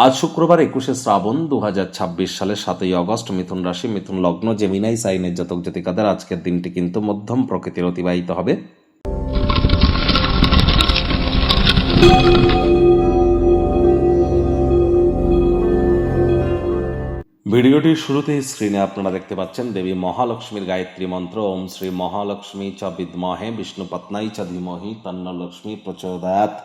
আজ শুক্রবার 21শে শ্রাবণ 2026 সালের 7ই অগস্ট। মিথুন রাশি, মিথুন লগ্ন, জেমিনাই সাইনের জাতক জাতিকাদের আজকের দিনটি কিন্তু মধ্যম প্রকৃতির অতিবাহিত হবে। ভিডিওটির শুরুতেই স্ক্রিনে আপনারা দেখতে পাচ্ছেন দেবী মহালক্ষ্মীর গায়ত্রী মন্ত্র। ওম শ্রী মহালক্ষ্মী চ বিদ্মহে বিষ্ণুপত্নাই চ ধীমহি তন্ন লক্ষ্মী প্রচোদয়াৎ।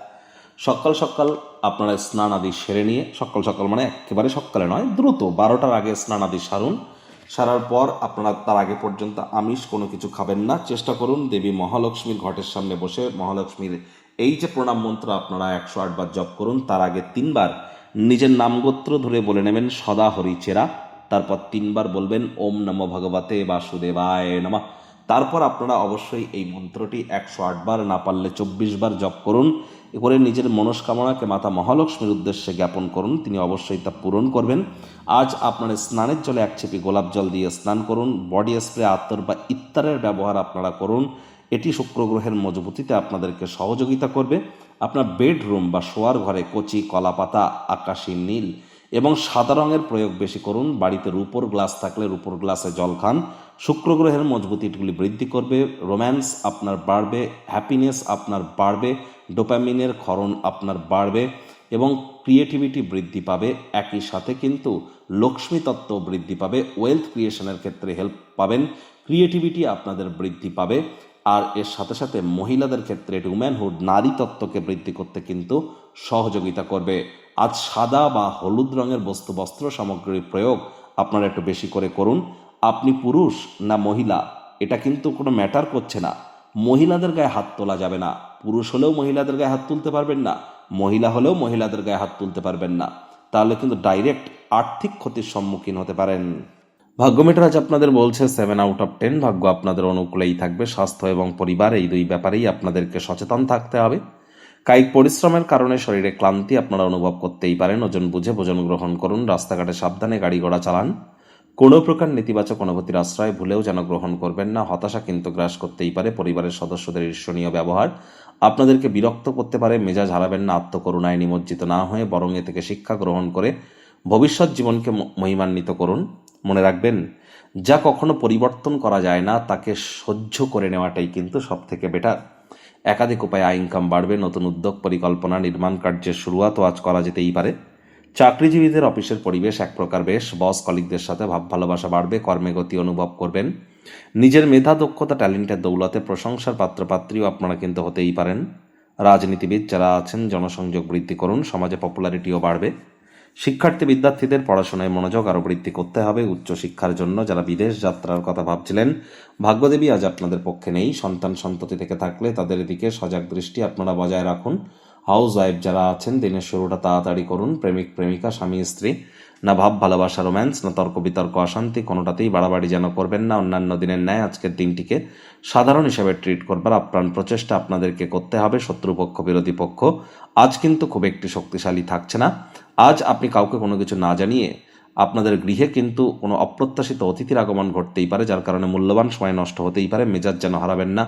সকাল সকাল আপনারা স্নান আদি সেরে নিয়ে, সকাল সকাল মানে একেবারে সকালে নয়, দ্রুত 12টার আগে স্নান আদি সারুন। সারার পর আপনারা তার আগে পর্যন্ত আমিষ কোনো কিছু খাবেন না। চেষ্টা করুন দেবী মহালক্ষ্মীর ঘটের সামনে বসে মহালক্ষ্মীর এই যে প্রণাম মন্ত্র আপনারা 108 বার জপ করুন। তার আগে 3 বার নিজের নামগোত্র ধরে বলে নেবেন সদা হরিচেরা। তারপর 3 বার বলবেন ওম নমো ভগবতে বাসুদেবায় নমঃ। তারপর আপনারা অবশ্যই এই মন্ত্রটি 108 বার, না পারলে 24 বার জপ করুন। করে নিজের মনস্কামনাকে মাতা মহালক্ষ্মীর উদ্দেশ্যে জ্ঞাপন করুন, তিনি অবশ্যই তা পূরণ করবেন। আজ আপনার স্নানের জলে 1 ছিপি গোলাপ জল দিয়ে স্নান করুন। বডি স্প্রে, আতর বা ইত্তারের ব্যবহার আপনারা করুন। এটি শুক্র গ্রহের মজবুতিতে আপনাদেরকে সহযোগিতা করবে। আপনার বেডরুম বা শোয়ার ঘরে কচি কলাপাতা, আকাশি নীল এবং সাদা রঙের প্রয়োগ বেশি করুন। বাড়িতে রূপোর গ্লাস থাকলে রূপোর গ্লাসে জল খান। শুক্র গ্রহের মজবুতিগুলি বৃদ্ধি করবে। রোম্যান্স আপনার বাড়বে, হ্যাপিনেস আপনার বাড়বে, ডোপামিনের ক্ষরণ আপনার বাড়বে এবং ক্রিয়েটিভিটি বৃদ্ধি পাবে। একই সাথে কিন্তু লক্ষ্মী তত্ত্ব বৃদ্ধি পাবে। ওয়েলথ ক্রিয়েশনের ক্ষেত্রে হেল্প পাবেন। ক্রিয়েটিভিটি আপনাদের বৃদ্ধি পাবে। আর এর সাথে সাথে মহিলাদের ক্ষেত্রে উম্যানহুড, নারী তত্ত্বকে বৃদ্ধি করতে কিন্তু সহযোগিতা করবে। আজ সাদা বা হলুদ রঙের বস্ত্র সামগ্রীর প্রয়োগ আপনারা একটু বেশি করে করুন। আপনি পুরুষ না মহিলা এটা কিন্তু কোনো ম্যাটার করছে না। মহিলাদের গায়ে হাত তোলা যাবে না। পুরুষ হলেও মহিলাদের গায়ে হাত তুলতে পারবেন না, মহিলা হলেও মহিলাদের গায়ে হাত তুলতে পারবেন না। তাহলে কিন্তু ডাইরেক্ট আর্থিক ক্ষতির সম্মুখীন হতে পারেন। ভাগ্যমিটার আজ আপনাদের বলছে 7 আউট অফ 10। ভাগ্য আপনাদের অনুকূলেই থাকবে। স্বাস্থ্য এবং পরিবার এই দুই ব্যাপারেই আপনাদেরকে সচেতন থাকতে হবে। কায়িক পরিশ্রমের কারণে শরীরে ক্লান্তি আপনারা অনুভব করতেই পারেন। ওজন বুঝে ভোজন গ্রহণ করুন। রাস্তাঘাটে সাবধানে গাড়ি ঘোড়া চালান। কোনো প্রকার নেতিবাচক অনুভূতির আশ্রয় ভুলেও যেন গ্রহণ করবেন না। হতাশা কিন্তু গ্রাস করতেই পারে। পরিবারের সদস্যদের ঈর্ষণীয় ব্যবহার আপনাদেরকে বিরক্ত করতে পারে। মেজাজ হারাবেন না। আত্মকরুণায় নিমজ্জিত না হয়ে বরং এ থেকে শিক্ষা গ্রহণ করে ভবিষ্যৎ জীবনকে মহিমান্বিত করুন। মনে রাখবেন, যা কখনো পরিবর্তন করা যায় না তাকে সহ্য করে নেওয়াটাই কিন্তু সব থেকে বেটার। একাধিক উপায়ে আয় ইনকাম বাড়বে। নতুন উদ্যোগ, পরিকল্পনা, নির্মাণ কার্যের শুরুয়াতও আজ করা যেতেই পারে। চাকরিজীবীদের অফিসের পরিবেশ এক প্রকার বেশ। বস কলিগদের সাথে ভাব ভালোবাসা বাড়বে। কর্মে গতি অনুভব করবেন। নিজের মেধা, দক্ষতা, ট্যালেন্টের দৌলতে প্রশংসার পাত্রপাত্রীও আপনারা কিন্তু হতেই পারেন। রাজনীতিবিদ যারা আছেন জনসংযোগ বৃদ্ধি করুন। সমাজে পপুলারিটিও বাড়বে। শিক্ষার্থী বিদ্যার্থীদের পড়াশোনায় মনোযোগ আরও বৃদ্ধি করতে হবে। উচ্চশিক্ষার জন্য যারা বিদেশ যাত্রার কথা ভাবছিলেন, ভাগ্যদেবী আজ আপনাদের পক্ষে নেই। সন্তান সন্ততি থেকে থাকলে তাদের দিকে সজাগ দৃষ্টি আপনারা বজায় রাখুন। হাউস ওয়াইফ যারা আছেন দিনের শুরুটা তাড়াতাড়ি করুন। প্রেমিক প্রেমিকা, স্বামী স্ত্রী, না ভাব ভালোবাসা রোম্যান্স, না তর্ক বিতর্ক অশান্তি, কোনোটাতেই বাড়াবাড়ি যেন করবেন না। অন্যান্য দিনের ন্যায় আজকের দিনটিকে সাধারণ হিসেবে ট্রিট করবার আপ্রাণ প্রচেষ্টা আপনাদেরকে করতে হবে। শত্রুপক্ষ, বিরোধী পক্ষ আজ কিন্তু খুব একটি শক্তিশালী থাকছে না। আজ আপনি কাউকে কোনো কিছু না জানিয়ে আপনাদের গৃহে কিন্তু কোনো অপ্রত্যাশিত অতিথির আগমন ঘটতেই পারে, যার কারণে মূল্যবান সময় নষ্ট হতেই পারে। মেজাজ যেন হারাবেন না।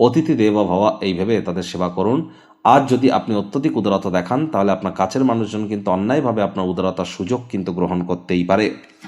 অতিথি দেব ভব এই ভেবে তাদের সেবা করুন। আজ যদি আপনি অত্যধিক উদারতা দেখান তাহলে আপনার কাছের মানুষজন কিন্তু অন্যায়ভাবে আপনার উদারতার সুযোগ কিন্তু গ্রহণ করতেই পারে।